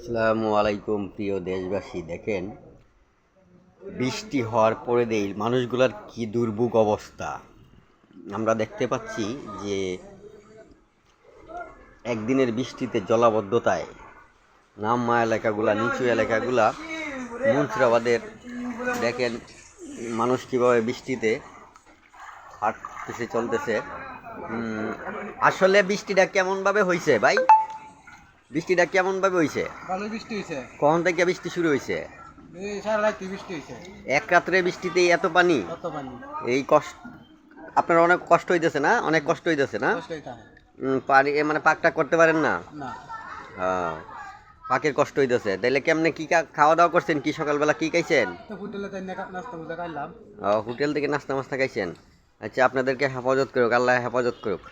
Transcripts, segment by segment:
আসসালামু আলাইকুম প্রিয় দেশবাসী। দেখেন, বৃষ্টি হওয়ার পরে দেই মানুষগুলার কি দুর্ভোগ অবস্থা আমরা দেখতে পাচ্ছি। যে একদিনের বৃষ্টিতে জলাবদ্ধতায় নামমা এলাকাগুলা, নিচু এলাকাগুলা, মুন্সিরাবাদের দেখেন মানুষ কীভাবে বৃষ্টিতে হাঁটতেছে, চলতেছে। আসলে বৃষ্টিটা কেমনভাবে হয়েছে ভাই? বৃষ্টিটা কেমনভাবে হয়েছে? ভালো বৃষ্টি হয়েছে। কখন থেকে বৃষ্টি শুরু হয়েছে? এই সারা রাত বৃষ্টি হয়েছে। এক রাত্রে বৃষ্টিতেই এত পানি? কত পানি! এই কষ্ট আপনার অনেক কষ্ট হইতেছে না? অনেক কষ্ট হইতেছে না? কষ্টই থাকে। পানি মানে পাকটা করতে পারেন না? না। হ্যাঁ, পাকের কষ্ট হইতেছে। তাইলে কেমনে কি খাওয়া দাওয়া করছেন? কি সকালবেলা কি খাইছেন? তো হোটেলে তাই নাস্তা মুস্তা খাইলাম। হোটেল থেকে নাস্তা মাস্তা খাইছেন? আচ্ছা, আপনাদেরকে হেফাজত করুক, আল্লাহ হেফাজত করুক।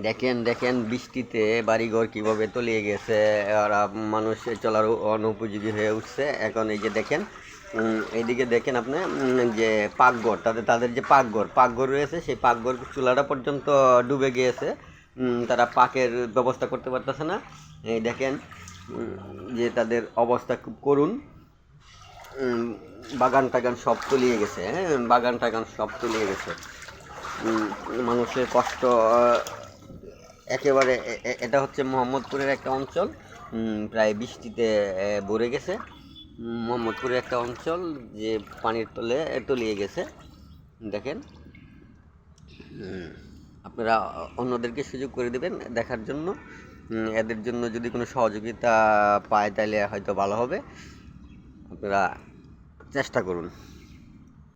দেখেন দেখেন বৃষ্টিতে বাড়িঘর কিভাবে তলিয়ে গেছে, আর মানুষ চলার অনুপযোগী হয়ে উঠছে। এখন এই যে দেখেন, এইদিকে দেখেন আপনি, যে পাকঘর, তাদের যে পাকঘর রয়েছে, সেই পাকঘর চুলাটা পর্যন্ত ডুবে গিয়েছে। তারা পাকের ব্যবস্থা করতে পারতেছে না। এই দেখেন যে তাদের অবস্থা খুব করুণ। বাগান টাগান সব তলিয়ে গেছে। হ্যাঁ, বাগান টাগান সব তলিয়ে গেছে। মানুষের কষ্ট একেবারে। এটা হচ্ছে মোহাম্মদপুরের একটা অঞ্চল, প্রায় বৃষ্টিতে ভরে গেছে। মোহাম্মদপুরের একটা অঞ্চল যে পানির তলে তলিয়ে গেছে। দেখেন, আপনারা অন্যদেরকে সুযোগ করে দেবেন দেখার জন্য। এদের জন্য যদি কোনো সহযোগিতা পায় তাহলে হয়তো ভালো হবে। আপনারা চেষ্টা করুন।